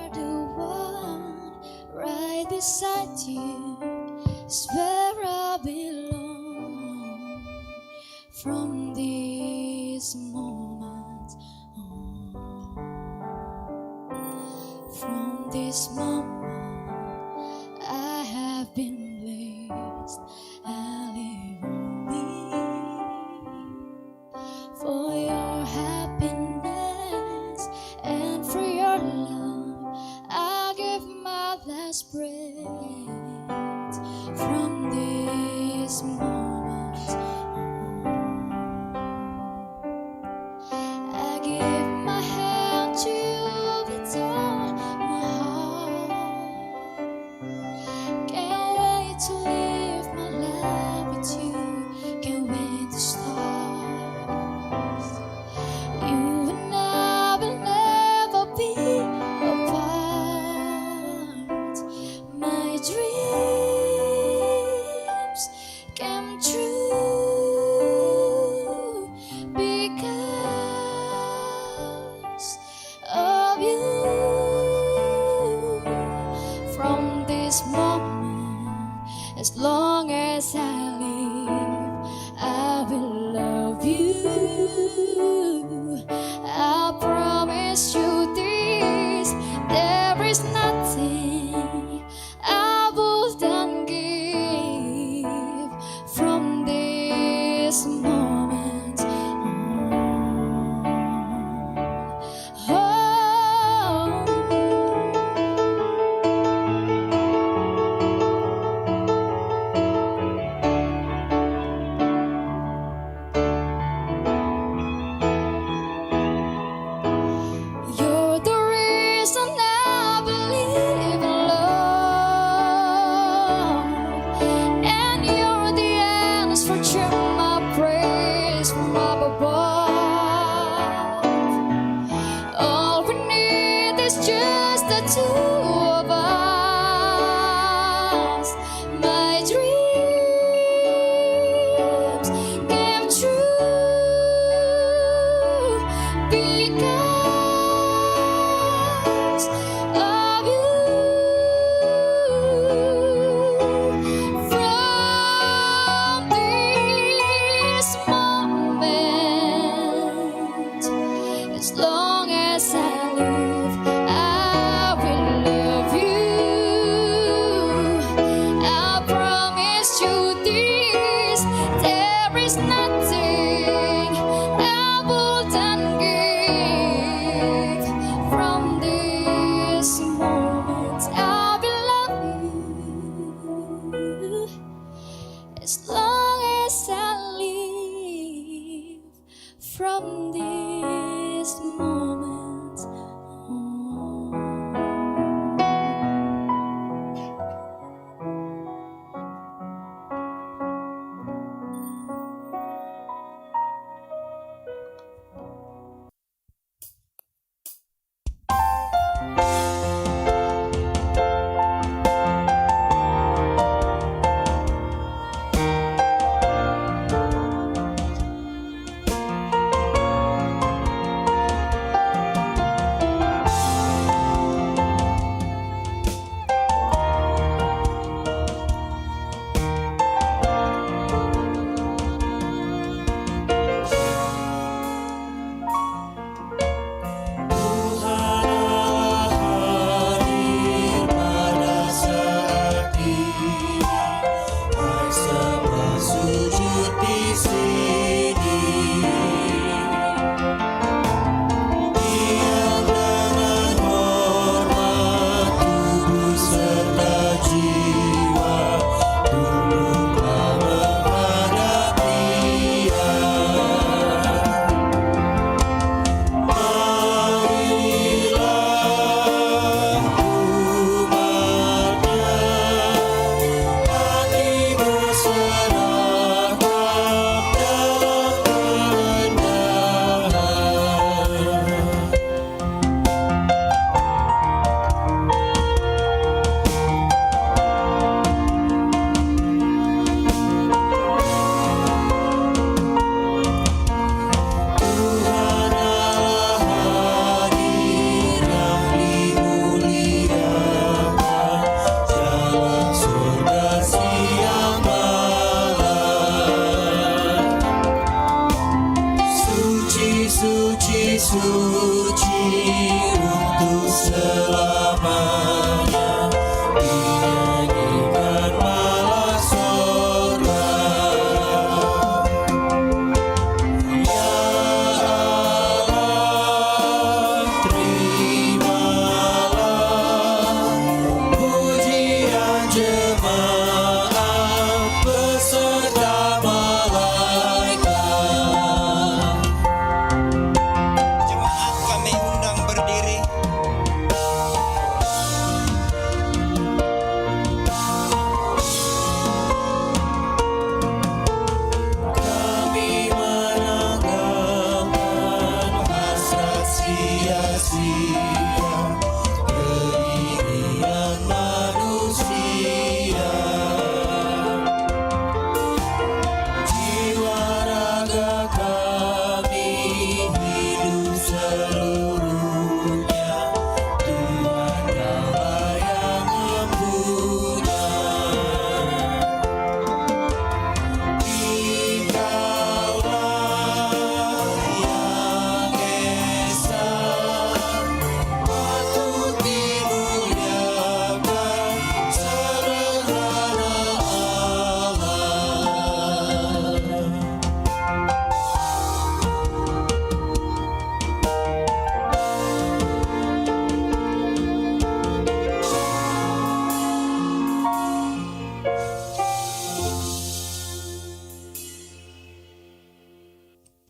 are the one right beside you, is where I belong. From this moment on, from this moment, I have been blessed. I live only for your happiness and for your love. I give my last breath. From this moment on, I give my hand to you with all my heart. Can't wait to live my life with you. Can't wait to start. You and I will never be apart. My dreams came true because of you. From this moment, as long as I live, I will love you. I promise you this, there is nothing I wouldn't give. From this moment on. You're the reason I believe in love, and you're the answer to my praise from up above. All we need is just the two of us. My dreams came true because of you. From this moment, as long as I live, I will love keinginan manusia, jiwa raga kami hidup seluruhnya, Tuhan Kaulah yang mempunyai.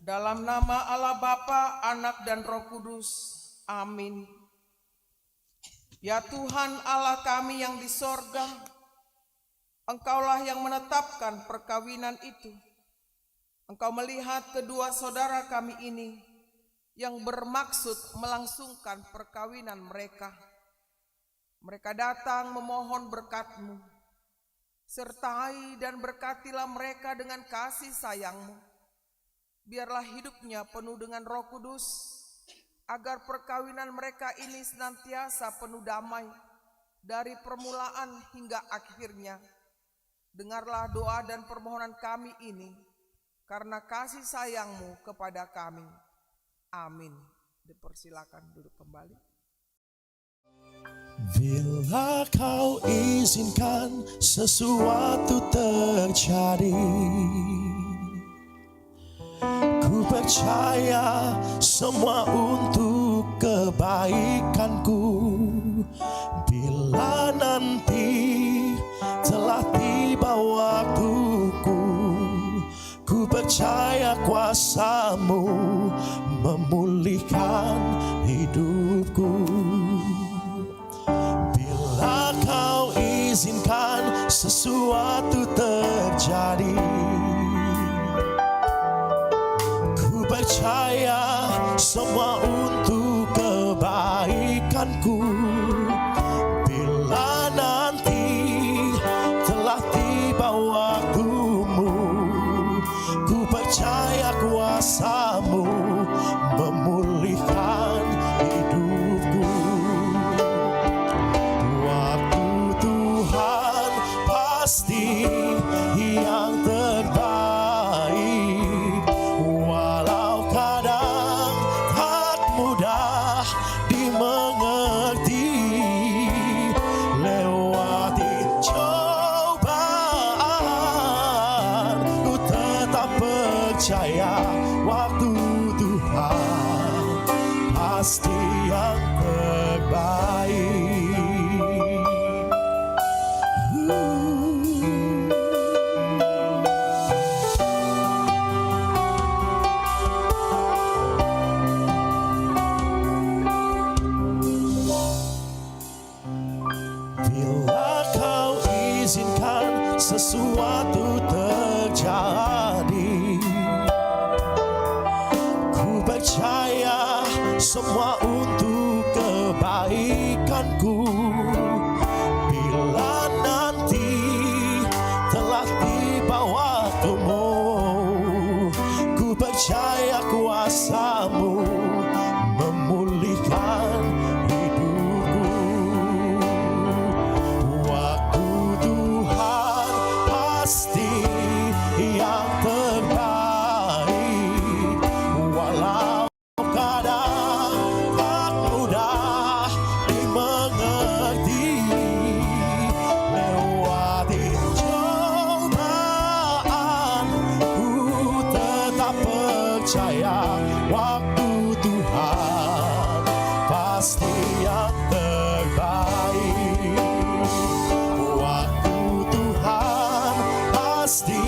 Dalam nama Allah Bapa, Anak dan Roh Kudus. Amin. Ya Tuhan Allah kami yang di sorga, Engkaulah yang menetapkan perkawinan itu. Engkau melihat kedua saudara kami ini yang bermaksud melangsungkan perkawinan mereka. Mereka datang memohon berkat-Mu. Sertai dan berkatilah mereka dengan kasih sayang-Mu. Biarlah hidupnya penuh dengan Roh Kudus, agar perkawinan mereka ini senantiasa penuh damai dari permulaan hingga akhirnya. Dengarlah doa dan permohonan kami ini, karena kasih sayang-Mu kepada kami. Amin. Dipersilakan duduk kembali. Bila Kau izinkan sesuatu terjadi, ku percaya semua untuk kebaikanku. Bila nanti telah tiba waktuku, ku percaya kuasa-Mu memulihkan hidupku. Bila Kau izinkan sesuatu terjadi, percaya semua untuk kebaikanku. Bila nanti telah tiba waktu-Mu, ku percaya kuasa-Mu memulihkan hidupku. Waktu Tuhan pasti yang terbaik, walau kadang tak mudah dimengerti. Lewati cobaan, ku tetap percaya waktu Tuhan pasti yang terbaik. Bila Kau izinkan sesuatu terjadi, ku percaya semua untuk kebaikanku. Bila nanti telah tiba waktu-Mu, ku percaya kuasa-Mu memulihkan hidupku. Waktu Tuhan pasti yang terbaik, walau kadang tak mudah dimengerti. Lewati cobaan, ku tetap percaya waktu Tuhan pasti yang terbaik. Waktu Tuhan pasti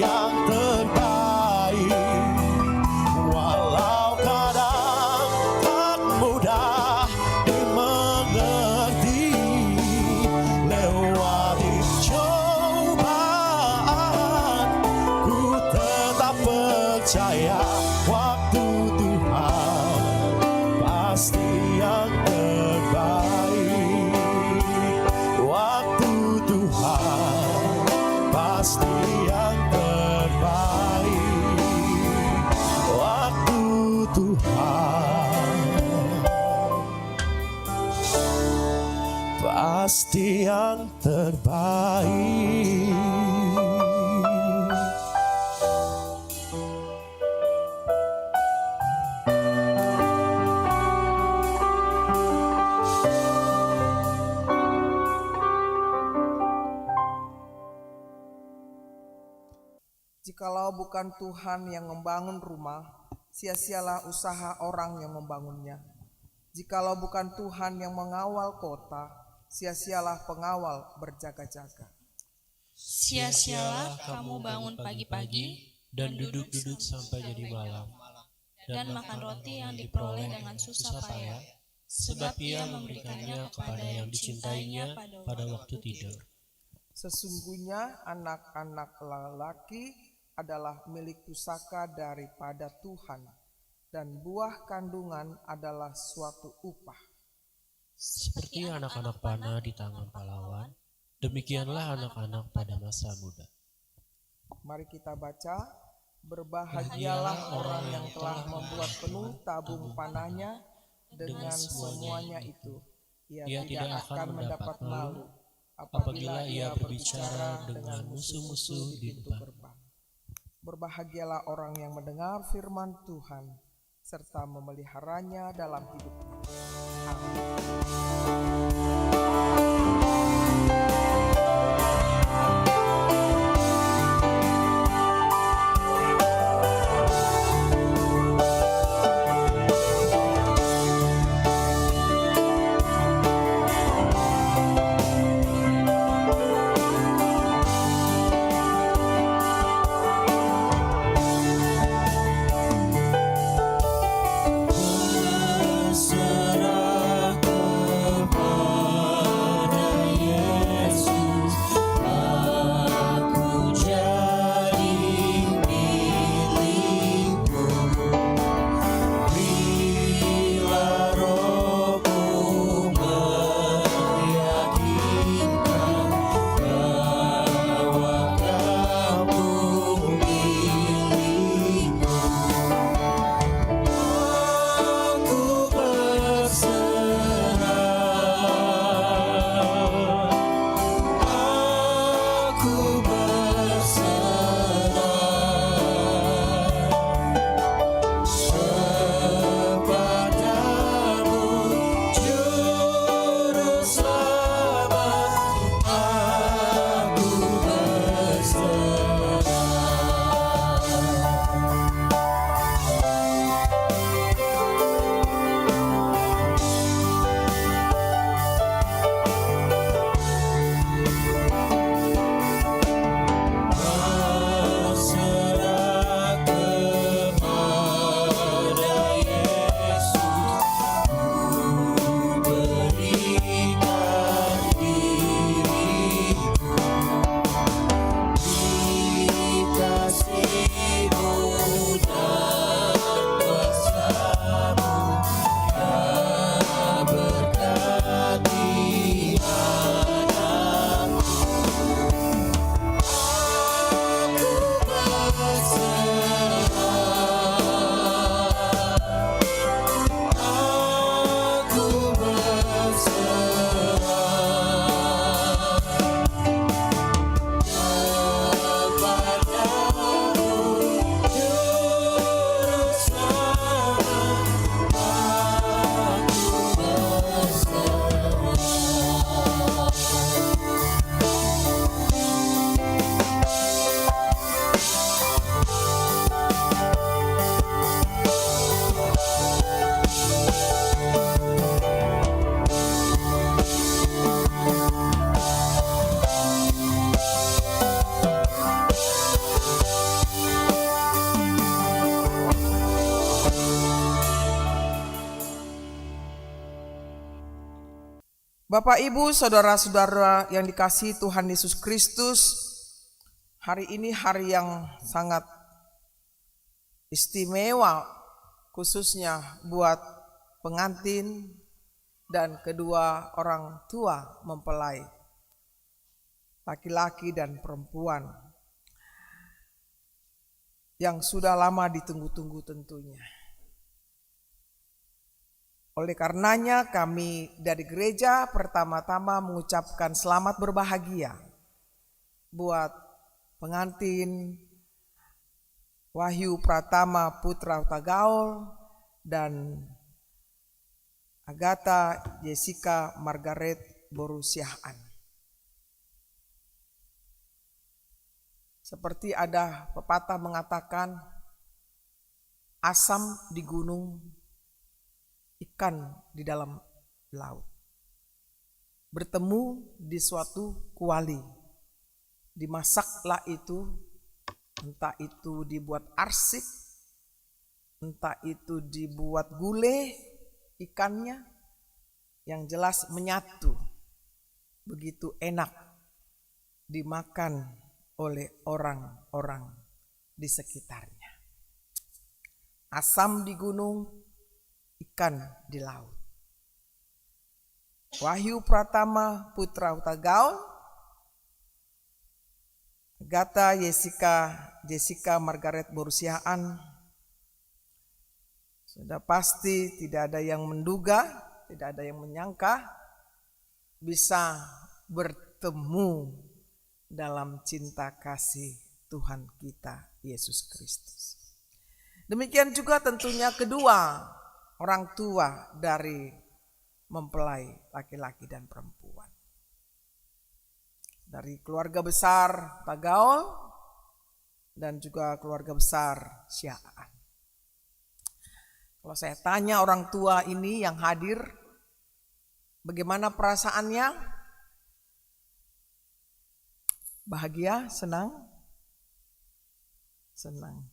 yang terbaik, walau kadang tak mudah dimengerti. Lewati cobaan, ku tetap percaya waktu Tuhan pasti pasti yang terbaik. Jikalau bukan Tuhan yang membangun rumah, sia-sialah usaha orang yang membangunnya. Jikalau bukan Tuhan yang mengawal kota, sia-sialah pengawal berjaga-jaga. Sia-sialah kamu bangun pagi-pagi dan duduk-duduk sampai jadi malam, dan makan roti yang diperoleh dengan susah payah, sebab ia memberikannya kepada yang dicintainya pada waktu tidur. Sesungguhnya anak-anak lelaki adalah milik pusaka daripada Tuhan, dan buah kandungan adalah suatu upah. Seperti anak-anak panah di tangan pahlawan, demikianlah anak-anak pada masa muda. Mari kita baca, berbahagialah orang yang telah membuat penuh tabung panahnya, dengan semuanya itu ia tidak akan mendapat malu apabila ia berbicara dengan musuh-musuh di depan. Berbahagialah orang yang mendengar firman Tuhan serta memeliharanya dalam hidupnya. Amin. Bapak, Ibu, saudara-saudara yang dikasihi Tuhan Yesus Kristus, hari ini hari yang sangat istimewa, khususnya buat pengantin dan kedua orang tua mempelai, laki-laki dan perempuan, yang sudah lama ditunggu-tunggu tentunya. Oleh karenanya kami dari gereja pertama-tama mengucapkan selamat berbahagia buat pengantin Wahyu Pratama Putra Hutagaul dan Agatha Jessica Margaret Borusiaan. Seperti ada pepatah mengatakan, asam di gunung, ikan di dalam laut. Bertemu di suatu kuali. Dimasaklah itu, entah itu dibuat arsik, entah itu dibuat gulai ikannya, yang jelas menyatu. Begitu enak dimakan oleh orang-orang di sekitarnya. Asam di gunung, ikan di laut. Wahyu Pratama Putra Hutagaul, Agatha Jessica Margaret Borusiaan, sudah pasti tidak ada yang menduga, tidak ada yang menyangka bisa bertemu dalam cinta kasih Tuhan kita Yesus Kristus. Demikian juga tentunya kedua orang tua dari mempelai laki-laki dan perempuan. Dari keluarga besar Tagaul dan juga keluarga besar Siaan. Kalau saya tanya orang tua ini yang hadir, bagaimana perasaannya? Bahagia, senang? Senang.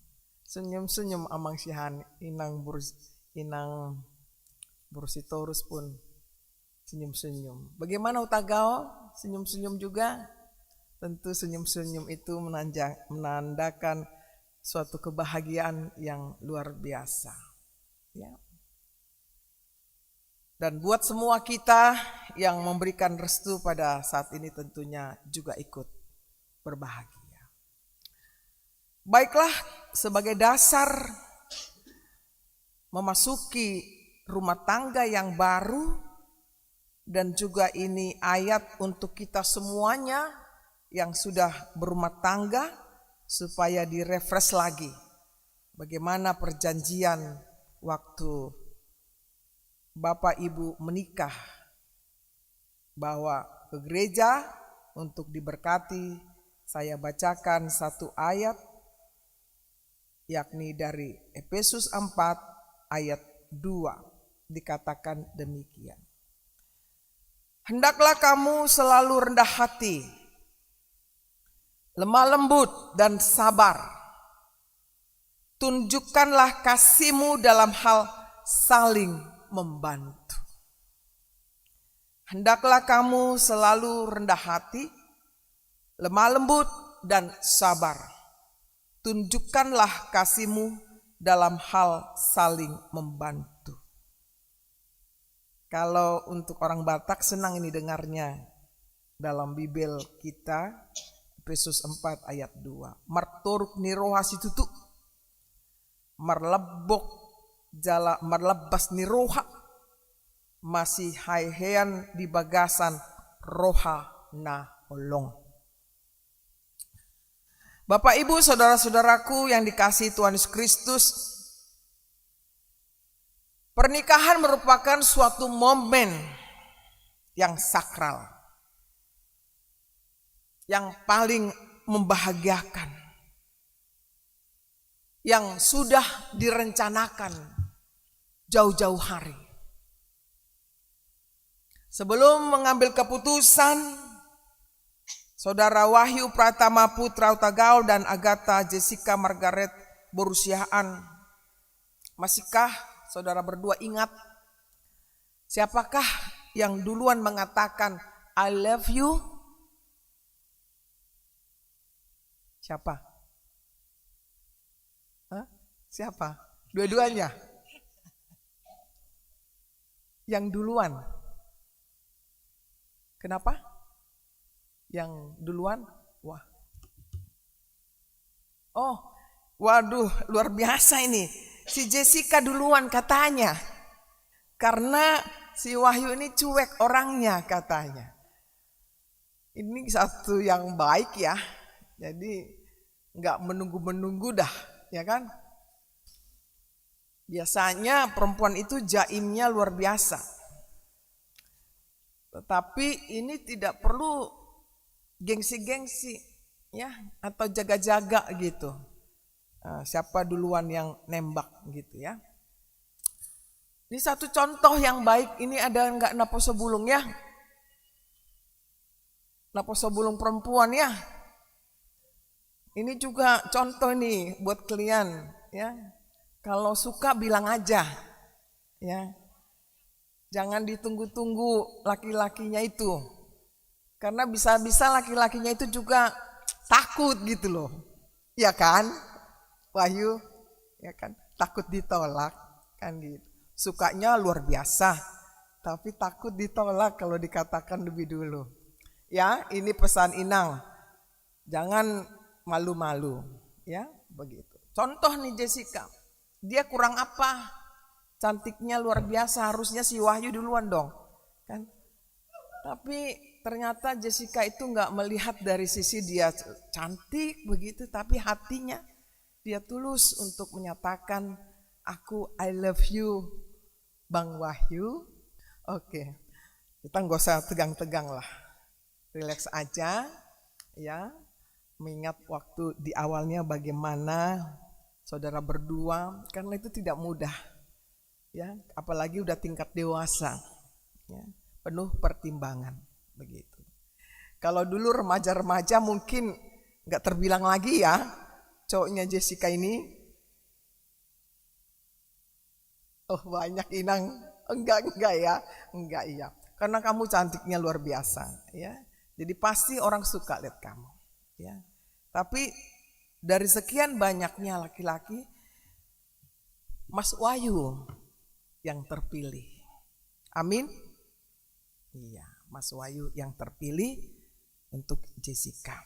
Senyum-senyum amang sihan, inang Bursitorus pun senyum-senyum. Bagaimana Hutagaul? Senyum-senyum juga? Tentu senyum-senyum itu menandakan suatu kebahagiaan yang luar biasa. Ya. Dan buat semua kita yang memberikan restu pada saat ini tentunya juga ikut berbahagia. Baiklah, sebagai dasar memasuki rumah tangga yang baru, dan juga ini ayat untuk kita semuanya yang sudah berumah tangga supaya direfresh lagi bagaimana perjanjian waktu Bapak Ibu menikah, bahwa ke gereja untuk diberkati. Saya bacakan satu ayat, yakni dari Efesus 4 ayat 2, dikatakan demikian. Hendaklah kamu selalu rendah hati, lemah lembut dan sabar. Tunjukkanlah kasihmu dalam hal saling membantu. Hendaklah kamu selalu rendah hati, lemah lembut dan sabar. Tunjukkanlah kasihmu dalam hal saling membantu. Kalau untuk orang Batak senang ini dengarnya dalam Bibel kita, Efesus 4 ayat 2. Martoruk niroha situtu, marlebok jala marlebas niroha, masih haihean di bagasan roha na olong. Bapak Ibu saudara-saudaraku yang dikasihi Tuhan Yesus Kristus, pernikahan merupakan suatu momen yang sakral, yang paling membahagiakan, yang sudah direncanakan jauh-jauh hari. Sebelum mengambil keputusan, Saudara Wahyu Pratama Putra Hutagaul dan Agatha Jessica Margaret Borusiaan, masihkah saudara berdua ingat siapakah yang duluan mengatakan I love you? Siapa? Hah? Siapa? Dua-duanya? Yang duluan? Kenapa? Yang duluan? Wah. Oh, waduh, luar biasa ini. Si Jessica duluan katanya. Karena si Wahyu ini cuek orangnya katanya. Ini satu yang baik ya. Jadi nggak menunggu-menunggu dah, ya kan? Biasanya perempuan itu jaimnya luar biasa. Tetapi ini tidak perlu gengsi-gengsi ya, atau jaga-jaga gitu. Siapa duluan yang nembak gitu ya. Ini satu contoh yang baik. Ini ada nggak naposo bulung ya? Naposo bulung perempuan ya. Ini juga contoh nih buat kalian ya. Kalau suka bilang aja ya. Jangan ditunggu-tunggu laki-lakinya itu. Karena bisa-bisa laki-lakinya itu juga takut gitu loh. Ya kan? Wahyu, ya kan? Takut ditolak kan gitu. Sukanya luar biasa, tapi takut ditolak kalau dikatakan lebih dulu. Ya, ini pesan Inang. Jangan malu-malu, ya, begitu. Contoh nih Jessica. Dia kurang apa? Cantiknya luar biasa, harusnya si Wahyu duluan dong, kan? Tapi ternyata Jessica itu nggak melihat dari sisi dia cantik begitu, tapi hatinya dia tulus untuk menyatakan, aku I love you, Bang Wahyu. Oke, kita nggak usah tegang-tegang lah, relax aja, ya. Mengingat waktu di awalnya bagaimana saudara berdua, karena itu tidak mudah, ya. Apalagi udah tingkat dewasa, ya. Penuh pertimbangan, begitu. Kalau dulu remaja-remaja mungkin nggak terbilang lagi ya, cowoknya Jessica ini. Oh banyak Inang, enggak ya, enggak iya. Karena kamu cantiknya luar biasa, ya. Jadi pasti orang suka lihat kamu, ya. Tapi dari sekian banyaknya laki-laki, Mas Wahyu yang terpilih. Amin. Iya, Mas Wahyu yang terpilih untuk Jessica.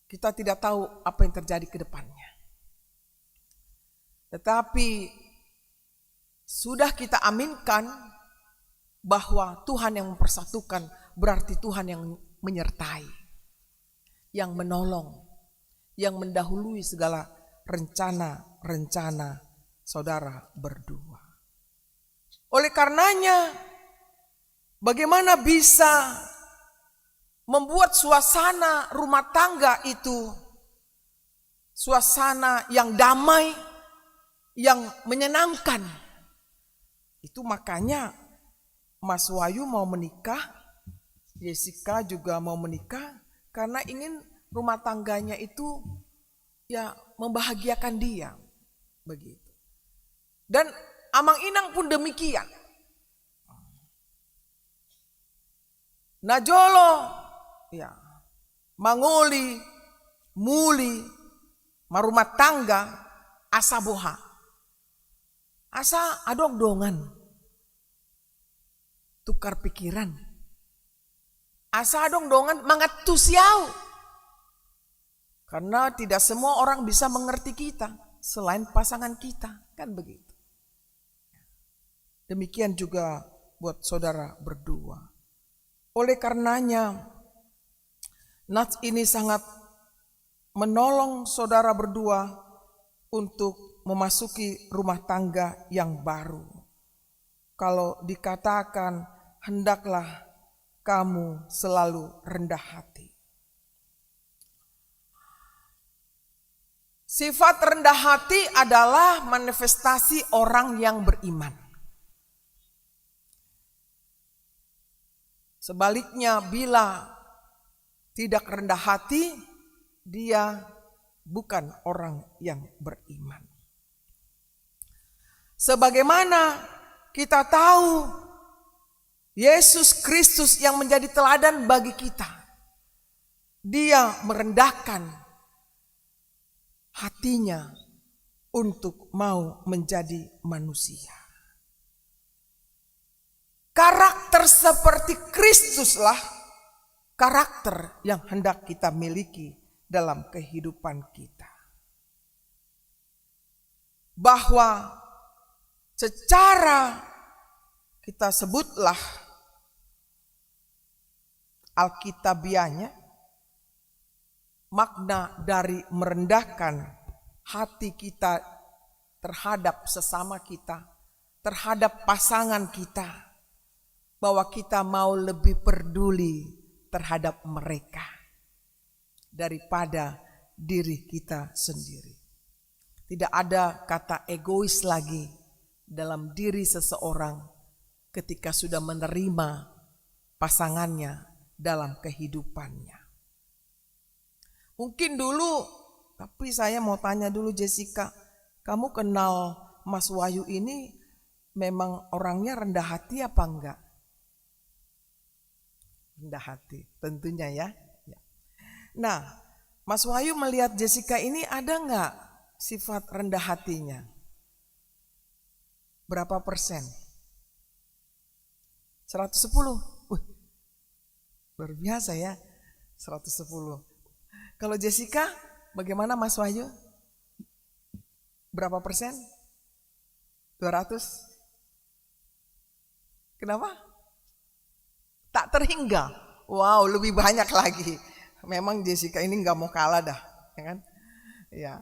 Kita tidak tahu apa yang terjadi ke depannya. Tetapi sudah kita aminkan bahwa Tuhan yang mempersatukan, berarti Tuhan yang menyertai, yang menolong, yang mendahului segala rencana-rencana saudara berdua. Oleh karenanya, bagaimana bisa membuat suasana rumah tangga itu suasana yang damai, yang menyenangkan. Itu makanya Mas Wahyu mau menikah, Jessica juga mau menikah, karena ingin rumah tangganya itu ya membahagiakan dia, begitu. Dan Amang Inang pun demikian. Najolo, ya, mangoli, muli, marumah tangga, asa boha. Asa adong-dongan. Tukar pikiran. Asa adong-dongan mangatusiau. Karena tidak semua orang bisa mengerti kita selain pasangan kita, kan begitu. Demikian juga buat saudara berdua. Oleh karenanya, Nats ini sangat menolong saudara berdua untuk memasuki rumah tangga yang baru. Kalau dikatakan, hendaklah kamu selalu rendah hati. Sifat rendah hati adalah manifestasi orang yang beriman. Sebaliknya, bila tidak rendah hati, dia bukan orang yang beriman. Sebagaimana kita tahu Yesus Kristus yang menjadi teladan bagi kita, dia merendahkan hatinya untuk mau menjadi manusia. Karakter seperti Kristuslah karakter yang hendak kita miliki dalam kehidupan kita. Bahwa secara kita sebutlah alkitabiahnya, makna dari merendahkan hati kita terhadap sesama kita, terhadap pasangan kita, bahwa kita mau lebih peduli terhadap mereka daripada diri kita sendiri. Tidak ada kata egois lagi dalam diri seseorang ketika sudah menerima pasangannya dalam kehidupannya. Mungkin dulu, tapi saya mau tanya dulu Jessica, kamu kenal Mas Wahyu ini memang orangnya rendah hati apa enggak? Rendah hati, tentunya ya. Nah, Mas Wahyu melihat Jessica ini ada enggak sifat rendah hatinya? Berapa persen? 110. Luar biasa ya, 110. Kalau Jessica, bagaimana Mas Wahyu? Berapa persen? 200? Kenapa? Tak terhingga. Wow, lebih banyak lagi. Memang Jessica ini nggak mau kalah dah, ya kan? Ya,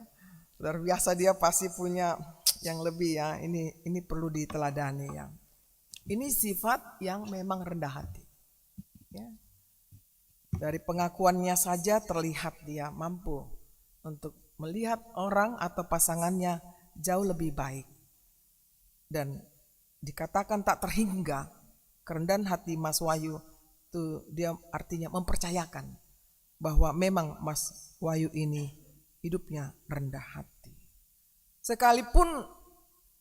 luar biasa, dia pasti punya yang lebih ya. Ini perlu diteladani ya. Ini sifat yang memang rendah hati. Ya. Dari pengakuannya saja terlihat dia mampu untuk melihat orang atau pasangannya jauh lebih baik. Dan dikatakan tak terhingga, kerendahan hati Mas Wahyu itu dia artinya mempercayakan bahwa memang Mas Wahyu ini hidupnya rendah hati. Sekalipun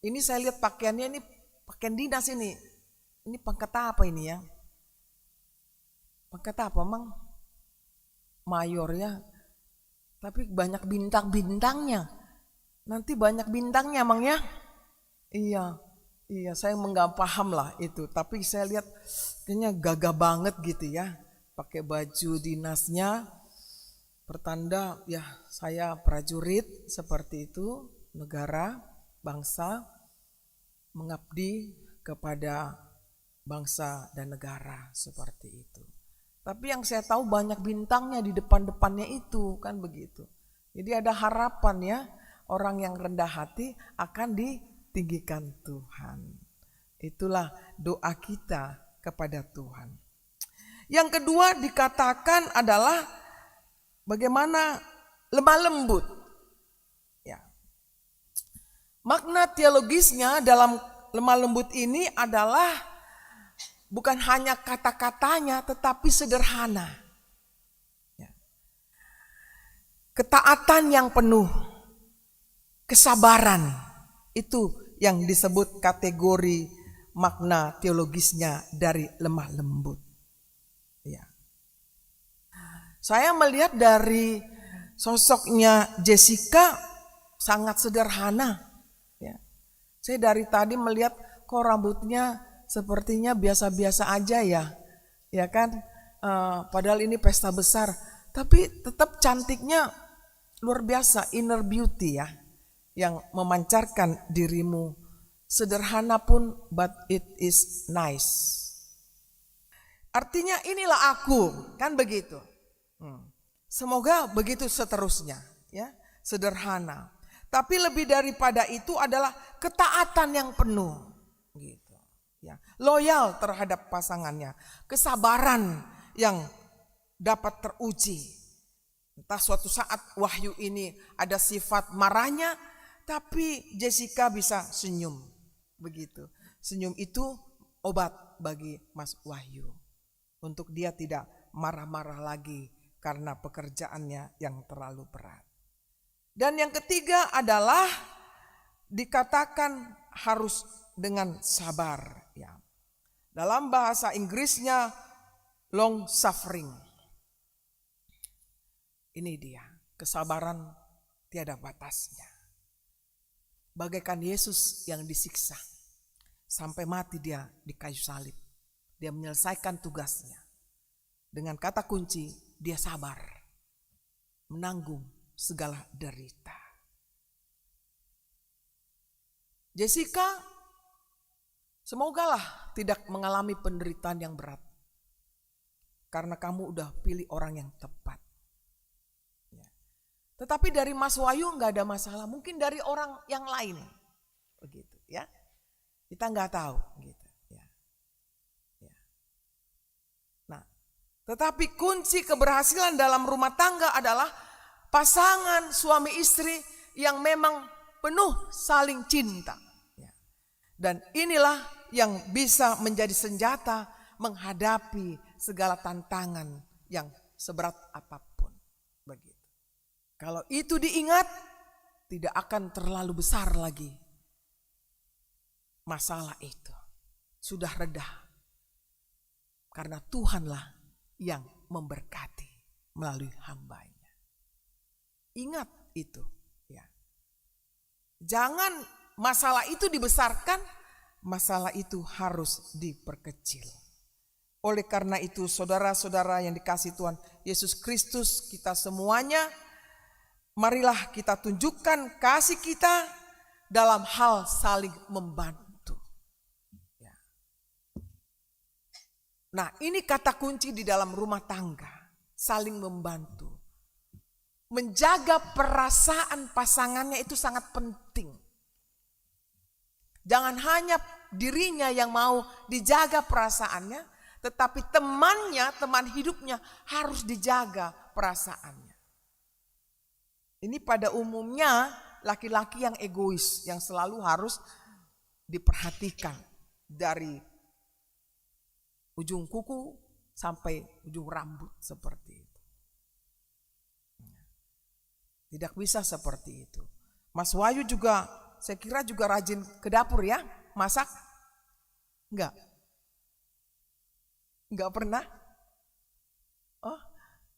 ini saya lihat pakaiannya ini pakaian dinas ini. Ini pangkat apa ini ya? Pangkat apa Mang? Mayor ya. Tapi banyak bintang-bintangnya. Nanti banyak bintangnya Mang ya? Iya, saya nggak paham lah itu. Tapi saya lihat kayaknya gagah banget gitu ya. Pakai baju dinasnya, pertanda ya saya prajurit seperti itu, negara, bangsa, mengabdi kepada bangsa dan negara seperti itu. Tapi yang saya tahu banyak bintangnya di depan-depannya itu, kan begitu. Jadi ada harapan ya, orang yang rendah hati akan ditinggikan Tuhan. Itulah doa kita kepada Tuhan. Yang kedua dikatakan adalah bagaimana lemah lembut. Ya. Makna teologisnya dalam lemah lembut ini adalah bukan hanya kata-katanya tetapi sederhana. Ya. Ketaatan yang penuh, kesabaran, itu yang disebut kategori makna teologisnya dari lemah lembut. Ya. Saya melihat dari sosoknya Jessica sangat sederhana. Ya. Saya dari tadi melihat kok rambutnya sepertinya biasa-biasa aja ya. Ya kan, padahal ini pesta besar. Tapi tetap cantiknya luar biasa, inner beauty ya. Yang memancarkan dirimu. Sederhana pun but it is nice. Artinya inilah aku, kan begitu. Semoga begitu seterusnya, ya, sederhana. Tapi lebih daripada itu adalah ketaatan yang penuh, gitu. Ya, loyal terhadap pasangannya, kesabaran yang dapat teruji. Entah suatu saat Wahyu ini ada sifat marahnya, tapi Jessica bisa senyum, begitu. Senyum itu obat bagi Mas Wahyu. Untuk dia tidak marah-marah lagi karena pekerjaannya yang terlalu berat. Dan yang ketiga adalah dikatakan harus dengan sabar. Ya. Dalam bahasa Inggrisnya long suffering. Ini dia, kesabaran tiada batasnya. Bagaikan Yesus yang disiksa sampai mati dia di kayu salib. Dia menyelesaikan tugasnya. Dengan kata kunci, dia sabar. Menanggung segala derita. Jessica Semogalah tidak mengalami penderitaan yang berat. Karena kamu udah pilih orang yang tepat. Ya. Tetapi dari Mas Wahyu nggak ada masalah. Mungkin dari orang yang lain. Begitu ya. Kita nggak tahu gitu. Ya. Ya. Nah, tetapi kunci keberhasilan dalam rumah tangga adalah pasangan suami istri yang memang penuh saling cinta. Ya. Dan inilah yang bisa menjadi senjata menghadapi segala tantangan yang seberat apapun. Begitu. Kalau itu diingat, tidak akan terlalu besar lagi masalah itu. Sudah reda. Karena Tuhanlah yang memberkati melalui hamba-Nya. Ingat itu. Ya. Jangan masalah itu dibesarkan, masalah itu harus diperkecil. Oleh karena itu saudara-saudara yang dikasihi Tuhan Yesus Kristus, kita semuanya marilah kita tunjukkan kasih kita dalam hal saling membantu. Ya. Nah, ini kata kunci di dalam rumah tangga, saling membantu. Menjaga perasaan pasangannya itu sangat penting. Jangan hanya dirinya yang mau dijaga perasaannya, tetapi temannya, teman hidupnya harus dijaga perasaannya. Ini pada umumnya laki-laki yang egois, yang selalu harus diperhatikan dari ujung kuku sampai ujung rambut seperti itu. Tidak bisa seperti itu. Mas Wahyu juga, saya kira juga rajin ke dapur ya, masak? Enggak. Enggak pernah? Oh,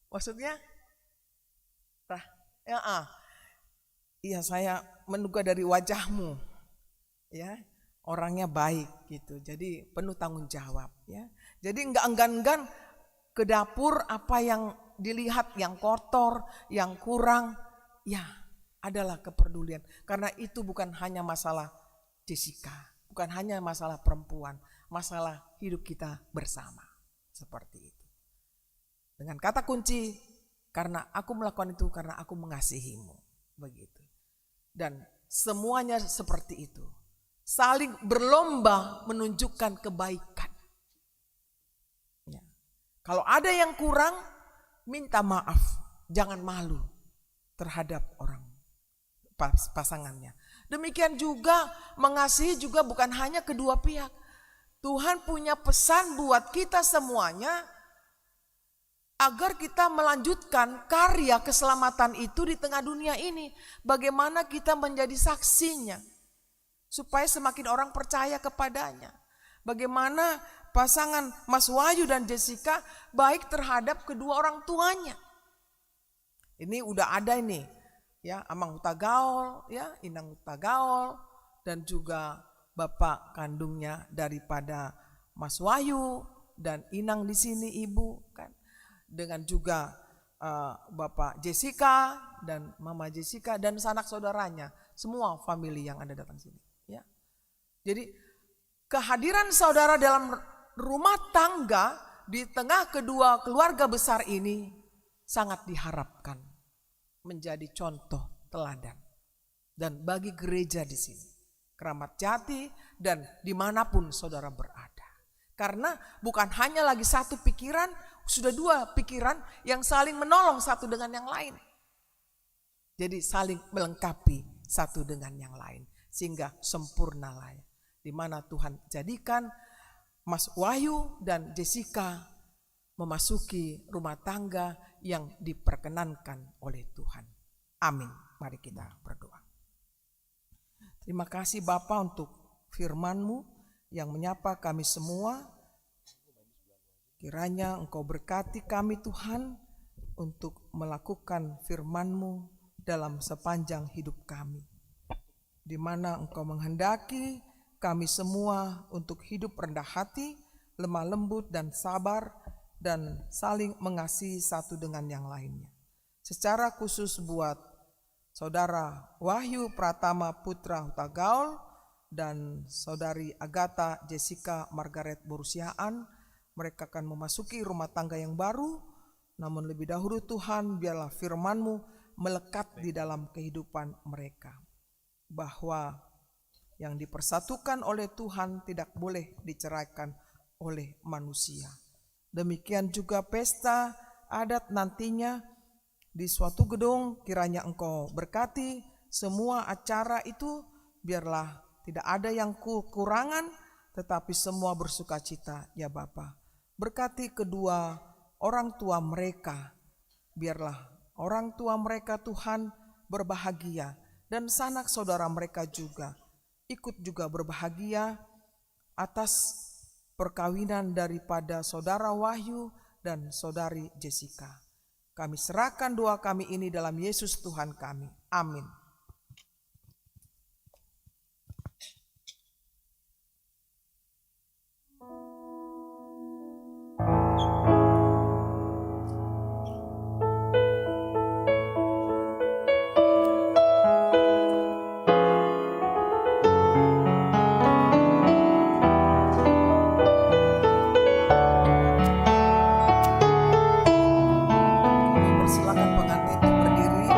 maksudnya? Iya, saya menduga dari wajahmu, ya, orangnya baik gitu. Jadi penuh tanggung jawab, ya. Jadi enggak enggan-enggan ke dapur apa yang dilihat yang kotor, yang kurang, ya, adalah kepedulian. Karena itu bukan hanya masalah Jessica, bukan hanya masalah perempuan, masalah hidup kita bersama. Seperti itu. Dengan kata kunci, karena aku melakukan itu karena aku mengasihimu. Begitu. Dan semuanya seperti itu. Saling berlomba menunjukkan kebaikan. Ya. Kalau ada yang kurang, minta maaf. Jangan malu terhadap orang pasangannya. Demikian juga mengasihi juga bukan hanya kedua pihak. Tuhan punya pesan buat kita semuanya agar kita melanjutkan karya keselamatan itu di tengah dunia ini. Bagaimana kita menjadi saksinya supaya semakin orang percaya kepadanya. Bagaimana pasangan Mas Wahyu dan Jessica baik terhadap kedua orang tuanya. Ini udah ada ini ya, Amang Hutagaol, ya, Inang Hutagaol, dan juga bapak kandungnya daripada Mas Wahyu dan Inang di sini ibu kan, dengan juga bapak Jessica dan mama Jessica dan sanak saudaranya, semua family yang ada datang sini. Ya, jadi kehadiran saudara dalam rumah tangga di tengah kedua keluarga besar ini sangat diharapkan menjadi contoh teladan dan bagi gereja di sini. Keramat Jati dan dimanapun saudara berada. Karena bukan hanya lagi satu pikiran, sudah dua pikiran yang saling menolong satu dengan yang lain. Jadi saling melengkapi satu dengan yang lain. Sehingga sempurnalah ya. Di mana Tuhan jadikan Mas Wahyu dan Jessica memasuki rumah tangga yang diperkenankan oleh Tuhan. Amin. Mari kita berdoa. Terima kasih Bapa untuk firman-Mu yang menyapa kami semua. Kiranya Engkau berkati kami Tuhan untuk melakukan firman-Mu dalam sepanjang hidup kami. Di mana Engkau menghendaki kami semua untuk hidup rendah hati, lemah lembut dan sabar, dan saling mengasihi satu dengan yang lainnya. Secara khusus buat Saudara Wahyu Pratama Putra Hutagaol dan saudari Agatha Jessica Margaret Borusiaan. Mereka akan memasuki rumah tangga yang baru. Namun lebih dahulu Tuhan, biarlah firman-Mu melekat di dalam kehidupan mereka, bahwa yang dipersatukan oleh Tuhan tidak boleh diceraikan oleh manusia. Demikian juga pesta adat nantinya di suatu gedung, kiranya Engkau berkati semua acara itu, biarlah tidak ada yang kekurangan, tetapi semua bersuka cita ya Bapa. Berkati kedua orang tua mereka, biarlah orang tua mereka Tuhan berbahagia, dan sanak saudara mereka juga ikut juga berbahagia atas perkawinan daripada saudara Wahyu dan saudari Jessica. Kami serahkan doa kami ini dalam Yesus Tuhan kami. Amin. Silakan pengantin berdiri.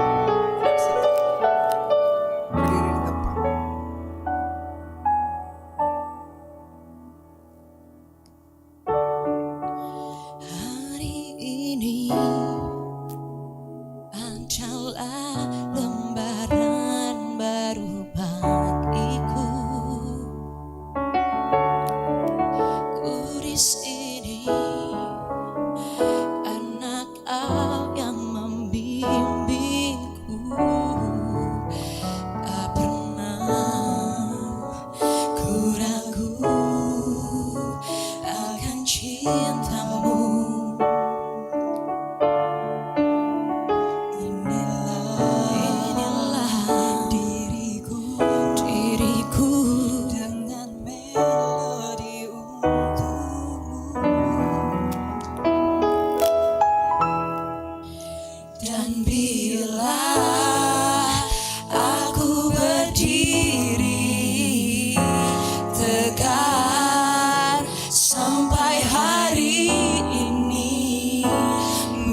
Berdiri di tempat. Hari ini adalah lembaran baru bagiku. Ku di sini karena Kau yang membimbingku. Tak pernah ku ragu akan cinta-Mu. Inilah diriku dengan melodi untuk-Mu. Dan bila aku berdiri tegak sampai hari ini,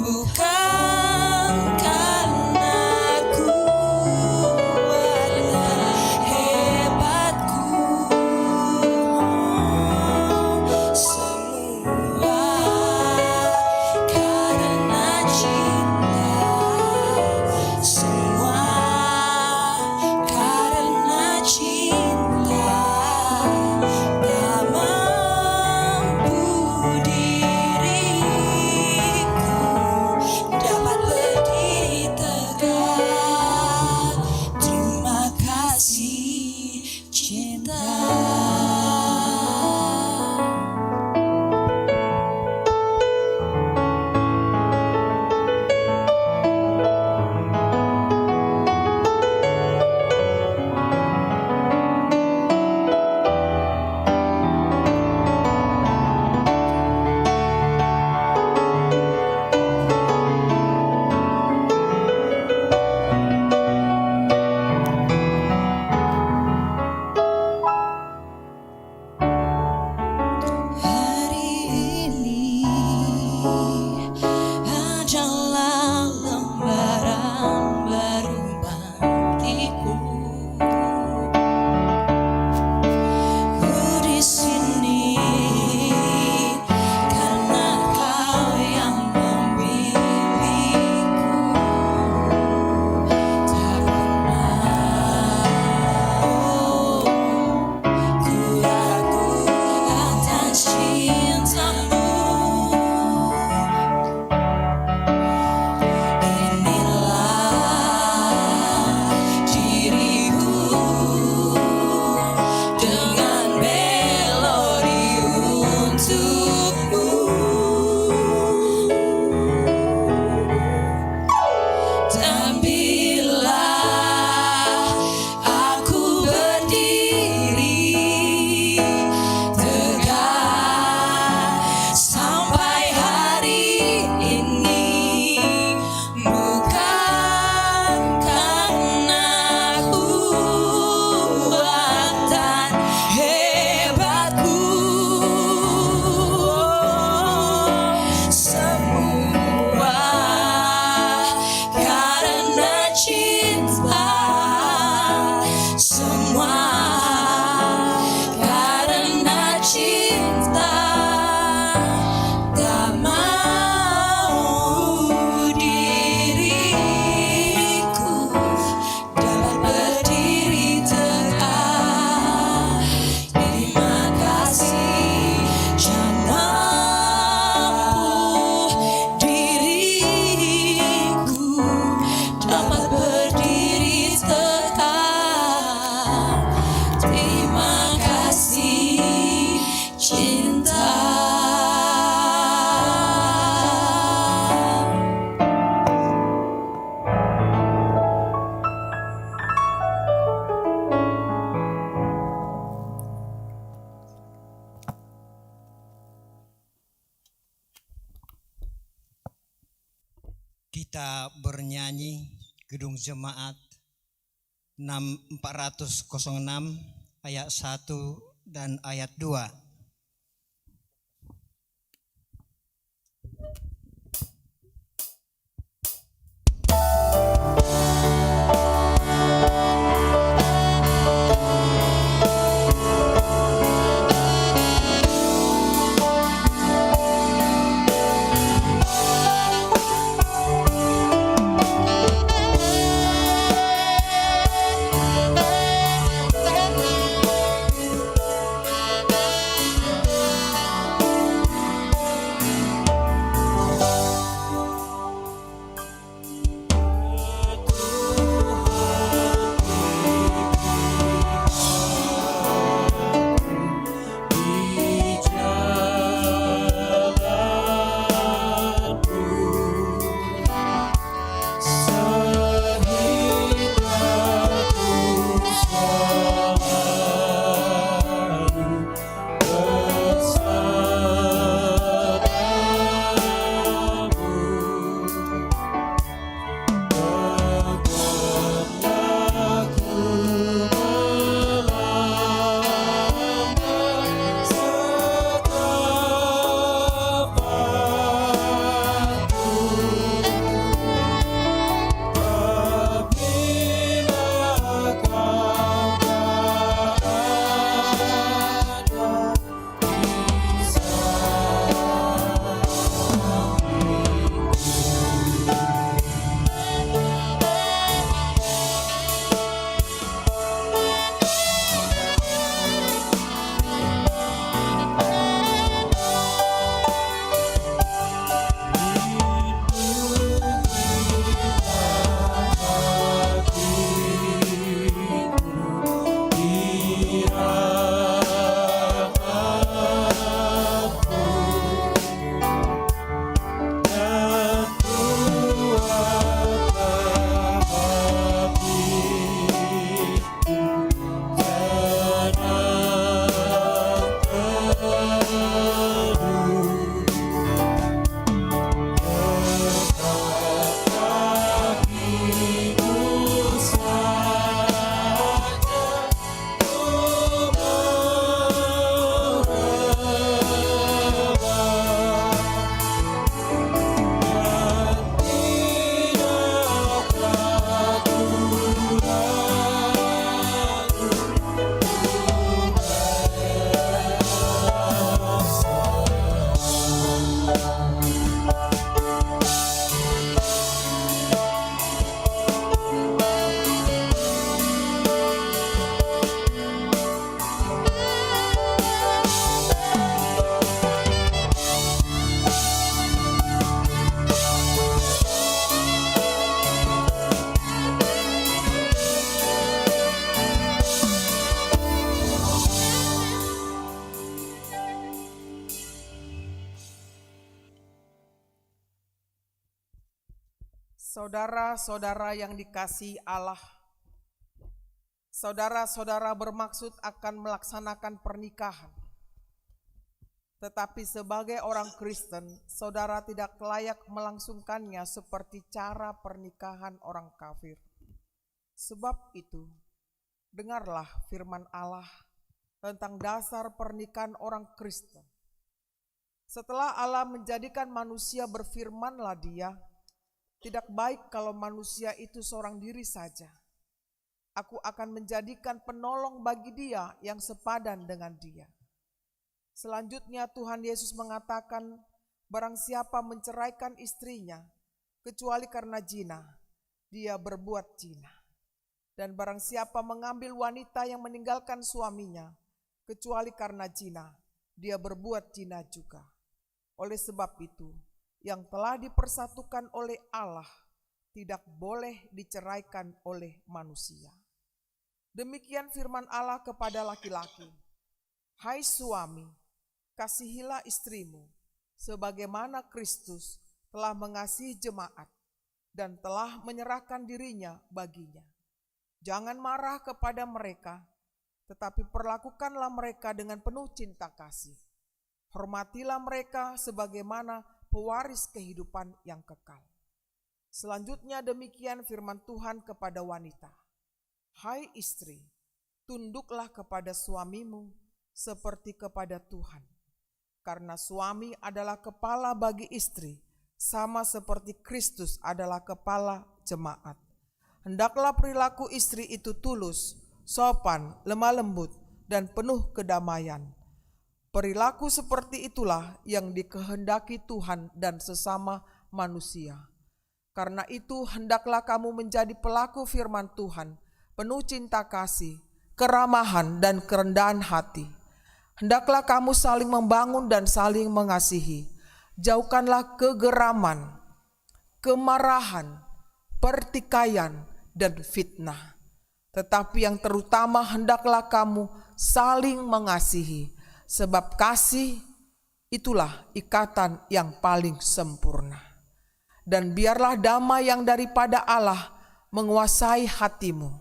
bukan karena kuat dan hebatku, semua karena cinta, semua karena cinta. Tak mampu diriku dapat berdiri tegak. Terima kasih cinta. Hari ini adalah lembaran baru bagiku. Ku di sini karena Kau yang membimbingku. Tak pernah ku ragu akan cinta-Mu. Inilah diriku dengan melodi untuk-Mu. Dan bila aku berdiri tegak sampai hari ini, bukan karena kuat dan kita bernyanyi Gedung Jemaat 406 ayat 1 dan ayat 2. Saudara-saudara yang dikasihi Allah, saudara-saudara bermaksud akan melaksanakan pernikahan. Tetapi sebagai orang Kristen, saudara tidak layak melangsungkannya seperti cara pernikahan orang kafir. Sebab itu, dengarlah firman Allah tentang dasar pernikahan orang Kristen. Setelah Allah menjadikan manusia, berfirmanlah Dia, tidak baik kalau manusia itu seorang diri saja. Aku akan menjadikan penolong bagi dia yang sepadan dengan dia. Selanjutnya Tuhan Yesus mengatakan, barang siapa menceraikan istrinya, kecuali karena zina, dia berbuat zina. Dan barang siapa mengambil wanita yang meninggalkan suaminya, kecuali karena zina, dia berbuat zina juga. Oleh sebab itu, yang telah dipersatukan oleh Allah tidak boleh diceraikan oleh manusia. Demikian firman Allah kepada laki-laki. Hai suami, kasihilah istrimu, sebagaimana Kristus telah mengasihi jemaat dan telah menyerahkan dirinya baginya. Jangan marah kepada mereka, tetapi perlakukanlah mereka dengan penuh cinta kasih. Hormatilah mereka sebagaimana pewaris kehidupan yang kekal. Selanjutnya demikian firman Tuhan kepada wanita. Hai istri, tunduklah kepada suamimu seperti kepada Tuhan. Karena suami adalah kepala bagi istri, sama seperti Kristus adalah kepala jemaat. Hendaklah perilaku istri itu tulus, sopan, lemah lembut, dan penuh kedamaian. Perilaku seperti itulah yang dikehendaki Tuhan dan sesama manusia. Karena itu hendaklah kamu menjadi pelaku firman Tuhan, penuh cinta kasih, keramahan, dan kerendahan hati. Hendaklah kamu saling membangun dan saling mengasihi. Jauhkanlah kegeraman, kemarahan, pertikaian, dan fitnah. Tetapi yang terutama hendaklah kamu saling mengasihi, sebab kasih itulah ikatan yang paling sempurna. Dan biarlah damai yang daripada Allah menguasai hatimu.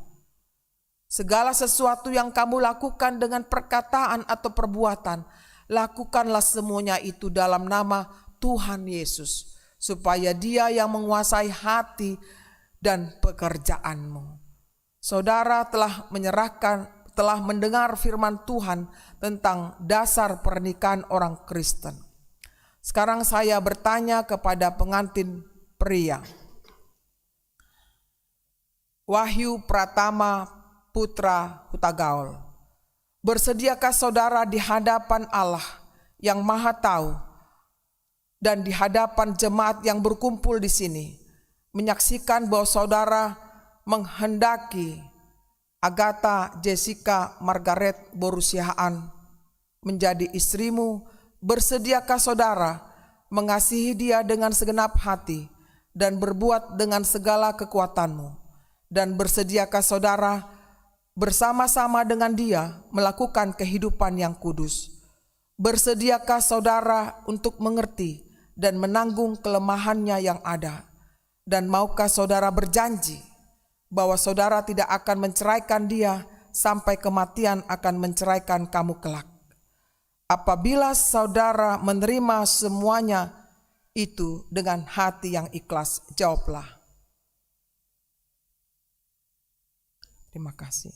Segala sesuatu yang kamu lakukan dengan perkataan atau perbuatan, lakukanlah semuanya itu dalam nama Tuhan Yesus, supaya Dia yang menguasai hati dan pekerjaanmu. Saudara telah mendengar firman Tuhan tentang dasar pernikahan orang Kristen. Sekarang saya bertanya kepada pengantin pria. Wahyu Pratama Putra Hutagaul, bersediakah saudara di hadapan Allah yang Maha Tahu dan di hadapan jemaat yang berkumpul di sini menyaksikan bahwa saudara menghendaki Agatha Jessica Margaret Borusihaan menjadi istrimu? Bersediakah saudara mengasihi dia dengan segenap hati dan berbuat dengan segala kekuatanmu? Dan bersediakah saudara bersama-sama dengan dia melakukan kehidupan yang kudus? Bersediakah saudara untuk mengerti dan menanggung kelemahannya yang ada? Dan maukah saudara berjanji bahwa saudara tidak akan menceraikan dia sampai kematian akan menceraikan kamu kelak? Apabila saudara menerima semuanya itu dengan hati yang ikhlas, jawablah. Terima kasih.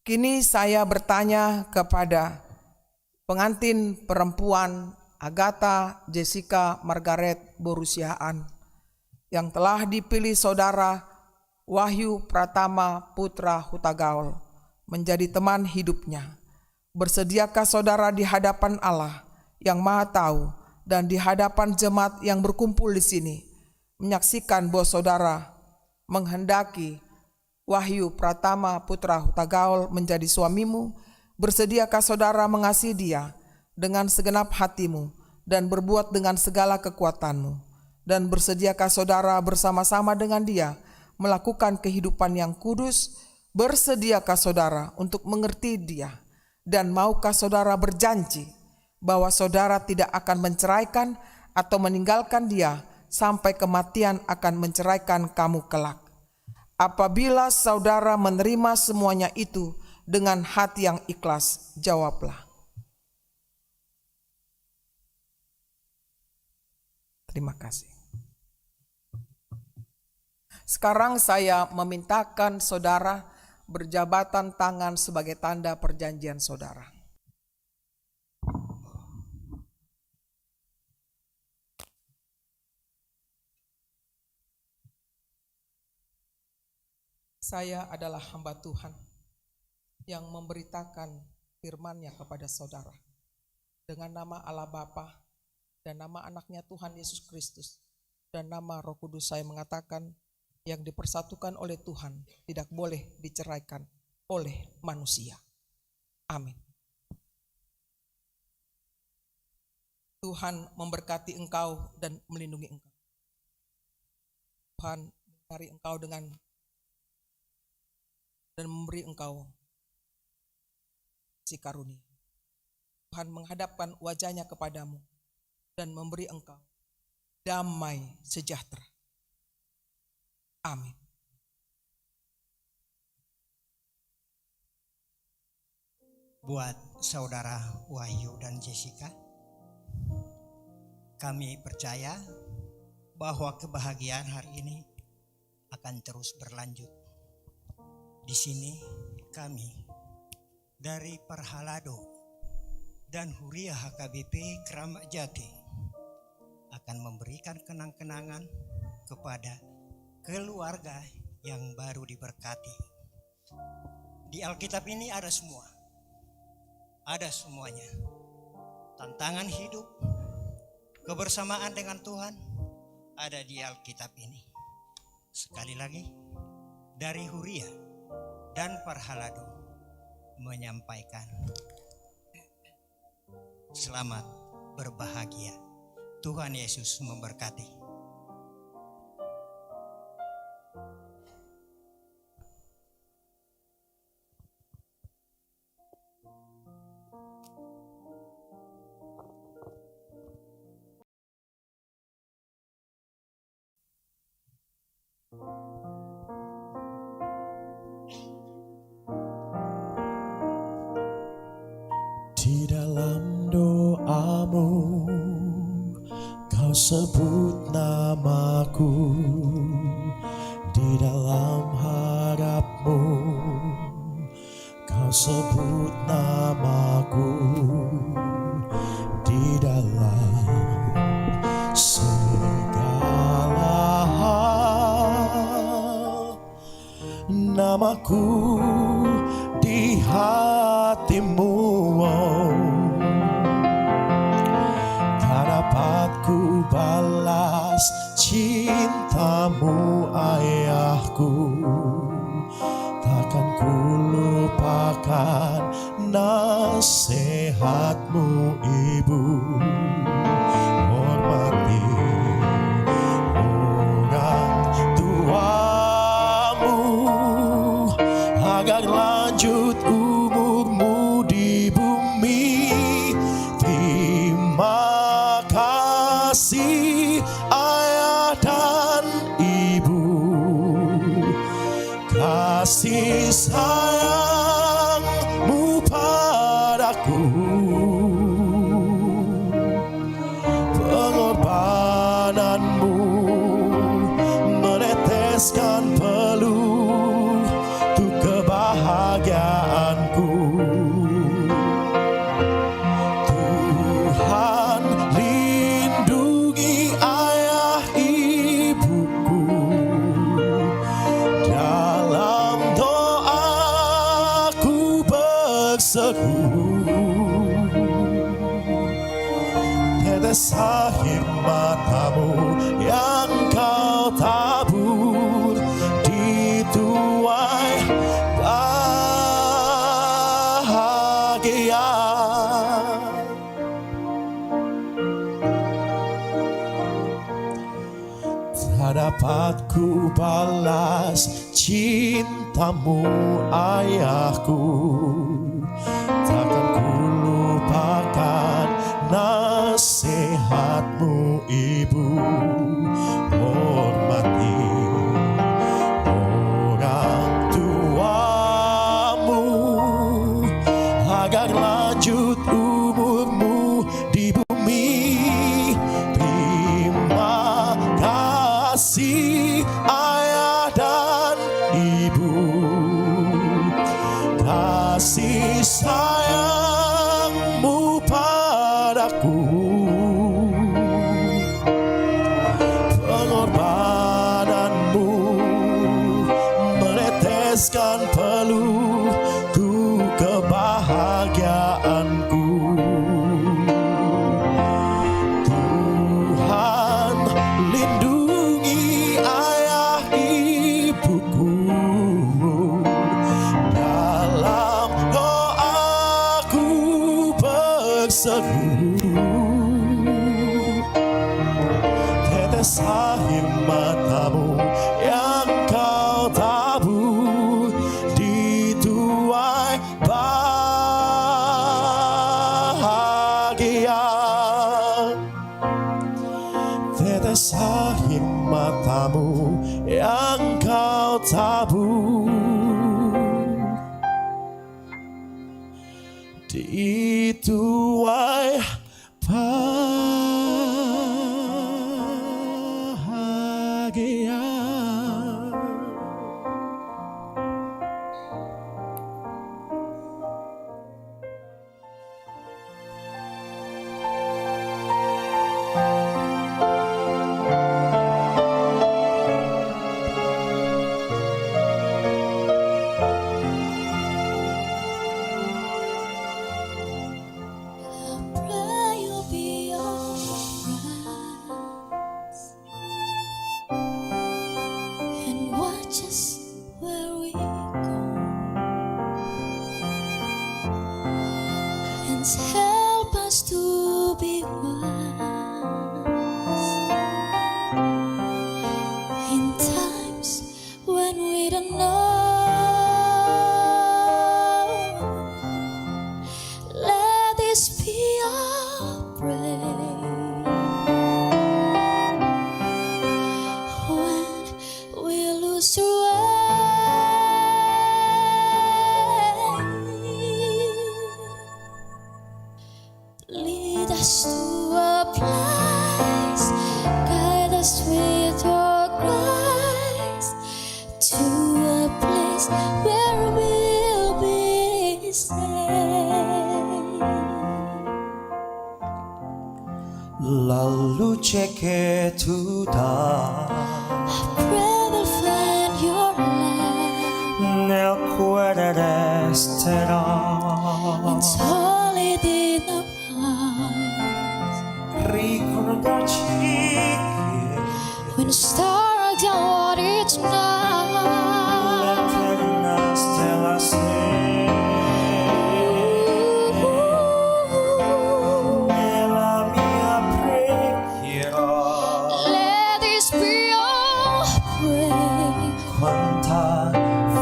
Kini saya bertanya kepada pengantin perempuan Agatha Jessica Margaret Borusihaan yang telah dipilih saudara Wahyu Pratama Putra Hutagaul menjadi teman hidupnya. Bersediakah saudara di hadapan Allah yang Maha Tahu dan di hadapan jemaat yang berkumpul di sini menyaksikan bahwa saudara menghendaki Wahyu Pratama Putra Hutagaul menjadi suamimu? Bersediakah saudara mengasihi dia dengan segenap hatimu dan berbuat dengan segala kekuatanmu? Dan bersediakah saudara bersama-sama dengan dia melakukan kehidupan yang kudus? Bersediakah saudara untuk mengerti dia? Dan maukah saudara berjanji bahwa saudara tidak akan menceraikan atau meninggalkan dia sampai kematian akan menceraikan kamu kelak? Apabila saudara menerima semuanya itu dengan hati yang ikhlas, jawablah. Terima kasih. Sekarang saya memintakan saudara berjabatan tangan sebagai tanda perjanjian saudara. Saya adalah hamba Tuhan yang memberitakan firman-Nya kepada saudara. Dengan nama Allah Bapa dan nama anaknya Tuhan Yesus Kristus dan nama Roh Kudus, saya mengatakan yang dipersatukan oleh Tuhan tidak boleh diceraikan oleh manusia. Amin. Tuhan memberkati engkau dan melindungi engkau. Tuhan mencari engkau dan memberi engkau kasih karunia. Tuhan menghadapkan wajah-Nya kepadamu dan memberi engkau damai sejahtera. Amin. Buat saudara Wahyu dan Jessica, kami percaya bahwa kebahagiaan hari ini akan terus berlanjut. Di sini kami dari Parhalado dan Huria HKBP Keramat Jati akan memberikan kenang-kenangan kepada keluarga yang baru diberkati. Di Alkitab ini ada semua, ada semuanya. Tantangan hidup, kebersamaan dengan Tuhan ada di Alkitab ini. Sekali lagi, dari Huria dan Parhalado menyampaikan selamat berbahagia. Tuhan Yesus memberkati. Di dalam doamu kau sebut namaku, di dalam harapmu kau sebut namaku, di dalam segala hal namaku di hatimu. Tak dapat ku balas cintamu ayahku, takkan ku lupakan nasihatmu ibu. Hormati orang tuamu agar lanjut umurmu di bumi. Terima kasih ayah dan ibu, kasih sayangmu padaku, pengorbananmu meneteskan peluh untuk kebahagiaanku. Tuhan lindungi ayah ibuku, dalam doaku berseru. Tetes air matamu yang kau tabur di tuai bahagia. Tak dapat ku balas cintamu ayahku, takkan ku lupakan nasihatmu ibu. Hormati orang tuamu agar lanjut umurmu di bumi. Terima kasih ayah dan ibu, kasih sayangmu padaku, pengorbananmu meneteskan peluh untuk kebahagiaanku. Tuhan lindungi ayah ibuku, dalam doaku berseru. Tetes air matamu yang kau tabur di tuai bahagia. Tetes air matamu yang kau tabur di tuai bahagia. just where we go, and help us to be wise in times when we don't know. Let this be our prayer when we lose our way. Lead us to a place, guide us with your grace, to a place where we'll be safe. Lalu ceketuda Pray we'll find your love, nel cuore resterà. and solid in our hearts. Ricordarci che When the stars are watered tonight, l'eterna stella sei. Nella mia preghiera let this be our prayer. quanta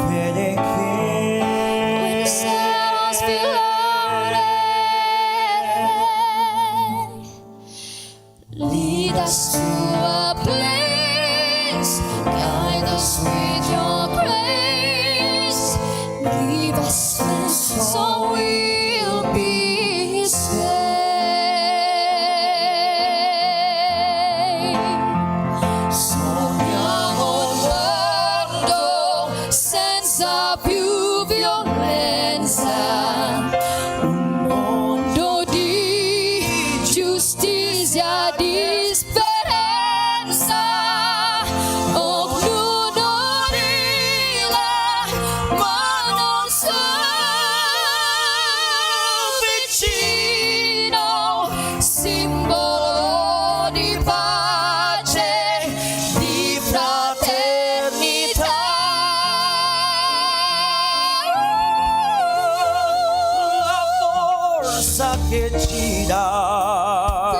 fede When the che shadows feel loaded, lead us to a place, guide us with your grace, give us strength so we'll be saved. Sogniamo un mondo senza più violenza, un mondo di giustizia, di speranza. Ognuno rila, ma non sono vicino, simbolo di pace, di fraternità. la forza che ci dà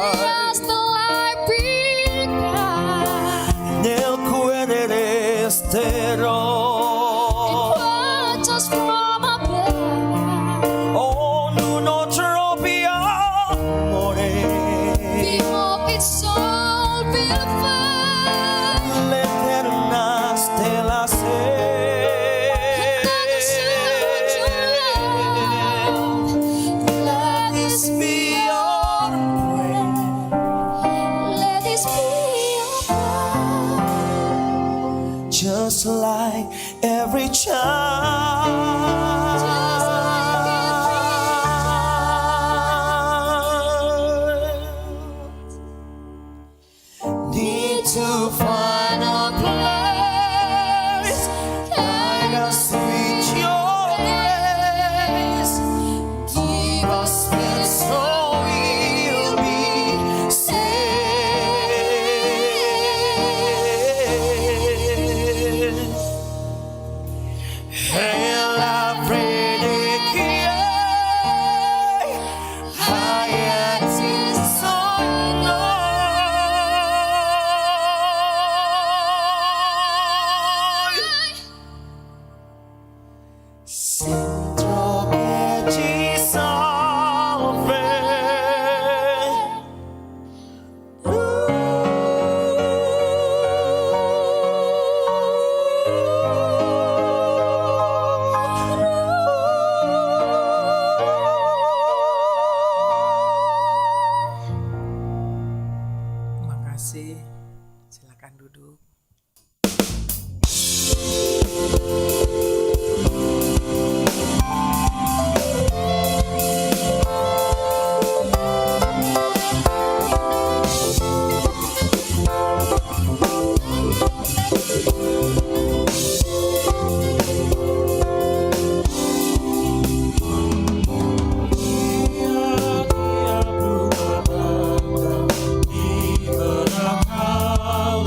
As the light began, nel cuore resterò. watch us from above. Ognuno troppi amore, We hope its soul will find. l'eterna stella sei. Let this be your prayer. Let this be your prayer. Just like every child need to find a place, guide us with your grace, give us strength so we'll be saved. E la preghiera centro che ci salve. Makasih. Silakan duduk. Di benakal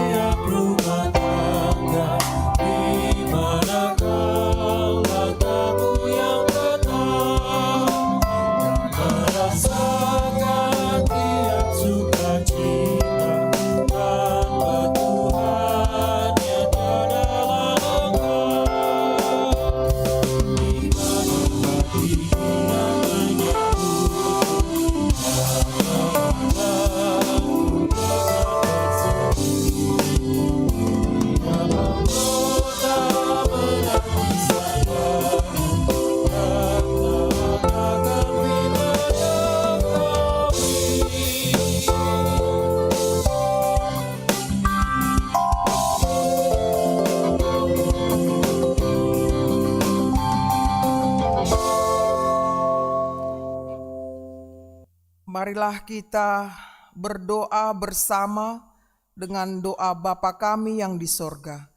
Tiap rumah tangga, di manakah letakmu yang tenang, merasakan tiap sukacita tanpa Tuhan yang adalah Engkau. Di mana hati yang menyebut Marilah kita berdoa bersama dengan doa Bapa kami yang di sorga.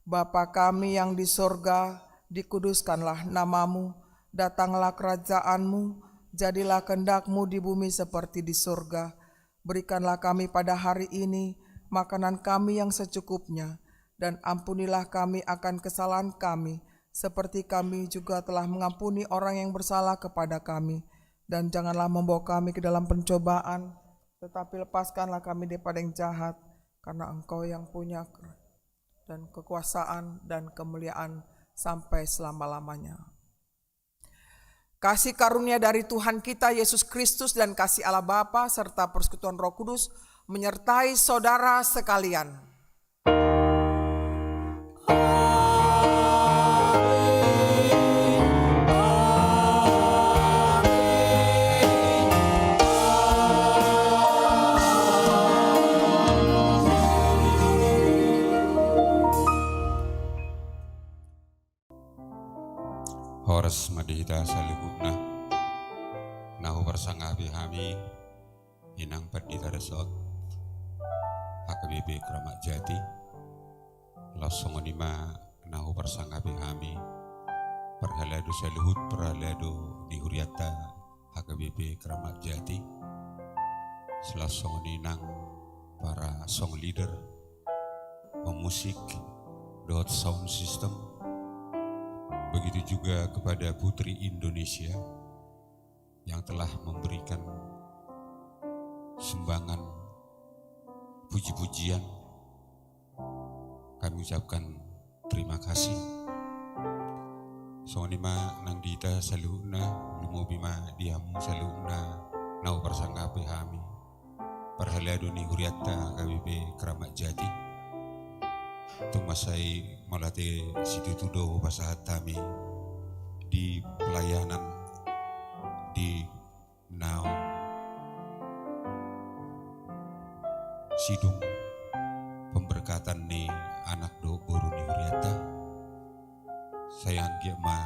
Bapa kami yang di sorga, dikuduskanlah namamu, datanglah kerajaanmu, jadilah kehendak-Mu di bumi seperti di sorga. Berikanlah kami pada hari ini makanan kami yang secukupnya, dan ampunilah kami akan kesalahan kami, seperti kami juga telah mengampuni orang yang bersalah kepada kami. Dan janganlah membawa kami ke dalam pencobaan, tetapi lepaskanlah kami daripada yang jahat, karena Engkau yang punya dan kekuasaan dan kemuliaan sampai selama-lamanya. Kasih karunia dari Tuhan kita Yesus Kristus dan kasih Allah Bapa serta persekutuan Roh Kudus menyertai saudara sekalian. Horas madita salihutna nahu persangabi hami inang padita resot HKBP Kramat Jati losongonima nahu persangabi hami perhaladu salihut perhaladu di Huriata HKBP Kramat Jati selasongoninang para song leader pemusik dot sound system. Begitu juga kepada Putri Indonesia yang telah memberikan sumbangan puji-pujian. Kami ucapkan terima kasih. Sonima nang dita saluhna lumo bima diamu saluhna nau persanggape hami perhaladu ni huriata KBP Kramat Jati. Tumasay malate situtudo pasahat kami di pelayanan di Nau sidung pemberkatan ni anak do boru ni Huriata sayang ma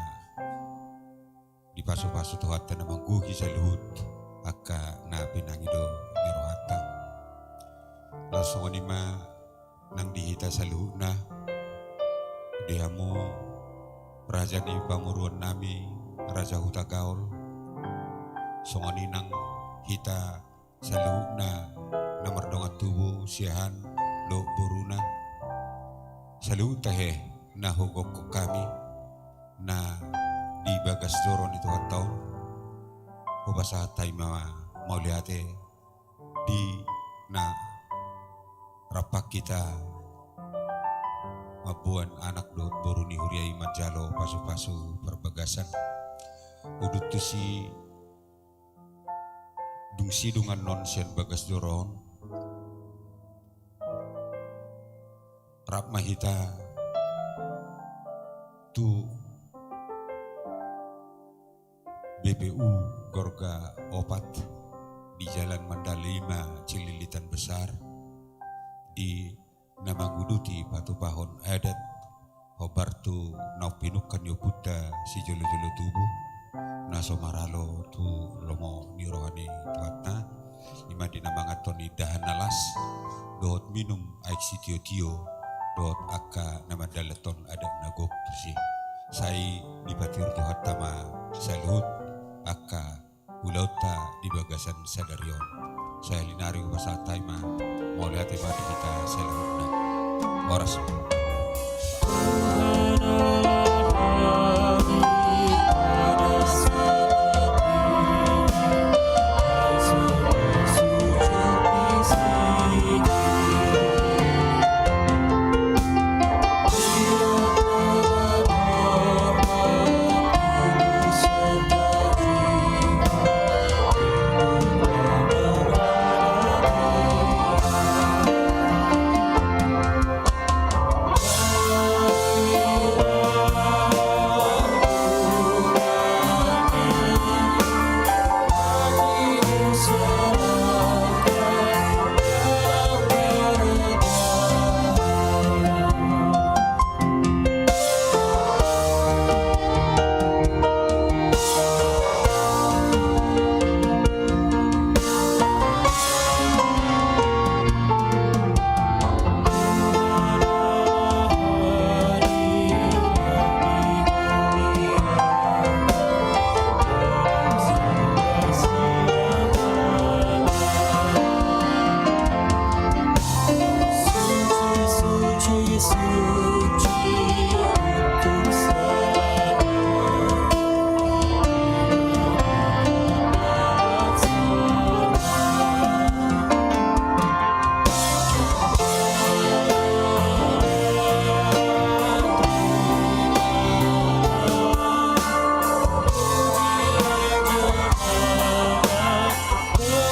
di paso-paso tuhat na mangguhi sa luhut aka na pinangido ni Rohata langsung ni ma nang dihita sa luhut na dihamu Raja ni pamuruan nami Raja Hutagaol songoni nang hita sa luhut na namardongan tubo siyahan lo buruna sa luhut tahe na hugok ko kami na di bagas doron ito at taon hubasa tayo mauliate di na rapak kita mabuan anak do boru ni huriai manjalo pasu-pasu perbagasan udut tu si dungsi dungan nonsen bagas doron rap mahita tu BPU Gorga Opat di Jalan Mandalima Cililitan Besar di Namanguduti Patu Pahon Adat Hobartu Naupinukan Yoputa si jolo-jolo tubuh naso maralo tu lomo ni rohani tuatna ima dinamangaton ni dahan nalas dot minum aik si tio dot aka nama dalaton ada nagok si sai di batir tuhat tama salut aka ulauta di bagasan sadarion saya linari wasatai ma mau lihat ibadah kita selutna oras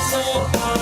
Beserta